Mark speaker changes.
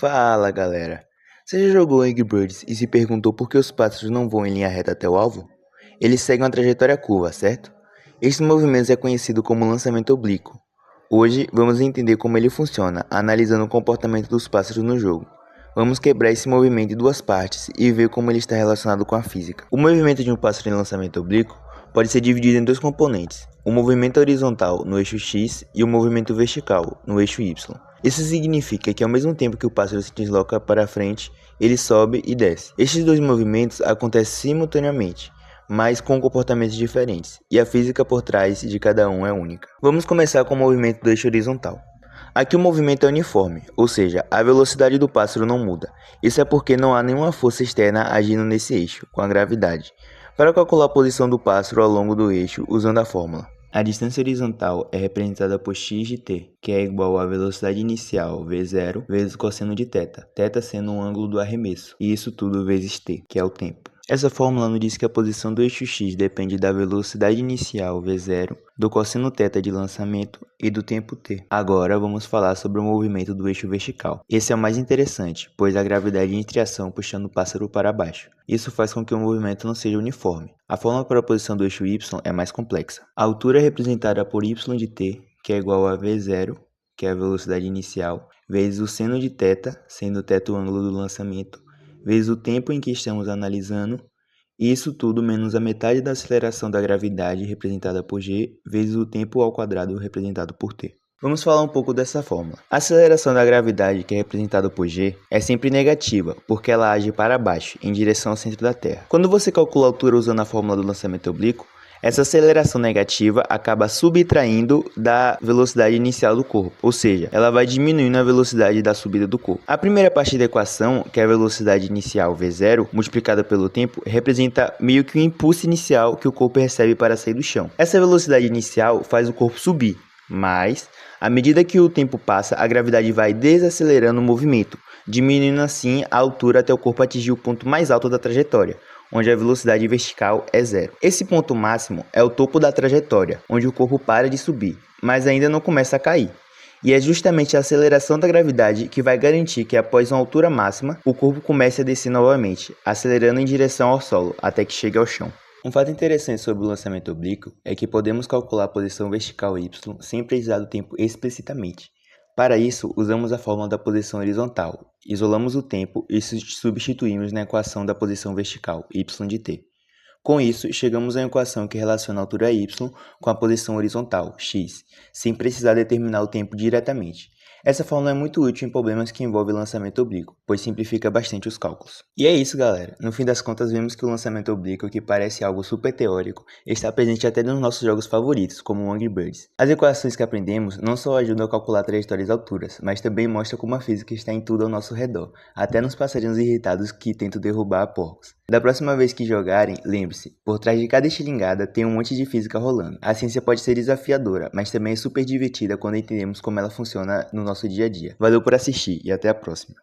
Speaker 1: Fala galera! Você já jogou Angry Birds e se perguntou por que os pássaros não voam em linha reta até o alvo? Eles seguem uma trajetória curva, certo? Este movimento é conhecido como lançamento oblíquo. Hoje vamos entender como ele funciona, analisando o comportamento dos pássaros no jogo. Vamos quebrar esse movimento em duas partes e ver como ele está relacionado com a física. O movimento de um pássaro em lançamento oblíquo pode ser dividido em dois componentes: o movimento horizontal no eixo X e o movimento vertical no eixo Y. Isso significa que ao mesmo tempo que o pássaro se desloca para frente, ele sobe e desce. Estes dois movimentos acontecem simultaneamente, mas com comportamentos diferentes, e a física por trás de cada um é única. Vamos começar com o movimento do eixo horizontal. Aqui o movimento é uniforme, ou seja, a velocidade do pássaro não muda. Isso é porque não há nenhuma força externa agindo nesse eixo, com a gravidade. Para calcular a posição do pássaro ao longo do eixo, usando a fórmula: a distância horizontal é representada por x de t, que é igual à velocidade inicial v0 vezes o cosseno de θ, θ sendo um ângulo do arremesso, e isso tudo vezes t, que é o tempo. Essa fórmula nos diz que a posição do eixo x depende da velocidade inicial v0, do cosseno θ de lançamento e do tempo t. Agora vamos falar sobre o movimento do eixo vertical. Esse é o mais interessante, pois a gravidade entra em ação puxando o pássaro para baixo. Isso faz com que o movimento não seja uniforme. A fórmula para a posição do eixo y é mais complexa. A altura é representada por y de t, que é igual a v0, que é a velocidade inicial, vezes o seno de θ, sendo θ o ângulo do lançamento, vezes o tempo em que estamos analisando, e isso tudo menos a metade da aceleração da gravidade, representada por g, vezes o tempo ao quadrado, representado por t. Vamos falar um pouco dessa fórmula. A aceleração da gravidade, que é representada por g, é sempre negativa, porque ela age para baixo, em direção ao centro da Terra. Quando você calcula a altura usando a fórmula do lançamento oblíquo, essa aceleração negativa acaba subtraindo da velocidade inicial do corpo, ou seja, ela vai diminuindo a velocidade da subida do corpo. A primeira parte da equação, que é a velocidade inicial v0 multiplicada pelo tempo, representa meio que o impulso inicial que o corpo recebe para sair do chão. Essa velocidade inicial faz o corpo subir, mas à medida que o tempo passa, a gravidade vai desacelerando o movimento, diminuindo assim a altura até o corpo atingir o ponto mais alto da trajetória, onde a velocidade vertical é zero. Esse ponto máximo é o topo da trajetória, onde o corpo para de subir, mas ainda não começa a cair. E é justamente a aceleração da gravidade que vai garantir que após uma altura máxima, o corpo comece a descer novamente, acelerando em direção ao solo, até que chegue ao chão. Um fato interessante sobre o lançamento oblíquo é que podemos calcular a posição vertical y sem precisar do tempo explicitamente. Para isso, usamos a fórmula da posição horizontal, isolamos o tempo e substituímos na equação da posição vertical, y de t. Com isso, chegamos a uma equação que relaciona a altura y com a posição horizontal, x, sem precisar determinar o tempo diretamente. Essa fórmula é muito útil em problemas que envolvem lançamento oblíquo, pois simplifica bastante os cálculos. E é isso, galera. No fim das contas, vemos que o lançamento oblíquo, que parece algo super teórico, está presente até nos nossos jogos favoritos, como o Angry Birds. As equações que aprendemos não só ajudam a calcular trajetórias e alturas, mas também mostram como a física está em tudo ao nosso redor, até nos passarinhos irritados que tentam derrubar porcos. Da próxima vez que jogarem, lembre-se, por trás de cada estilingada tem um monte de física rolando. A ciência pode ser desafiadora, mas também é super divertida quando entendemos como ela funciona no nosso dia a dia. Valeu por assistir e até a próxima.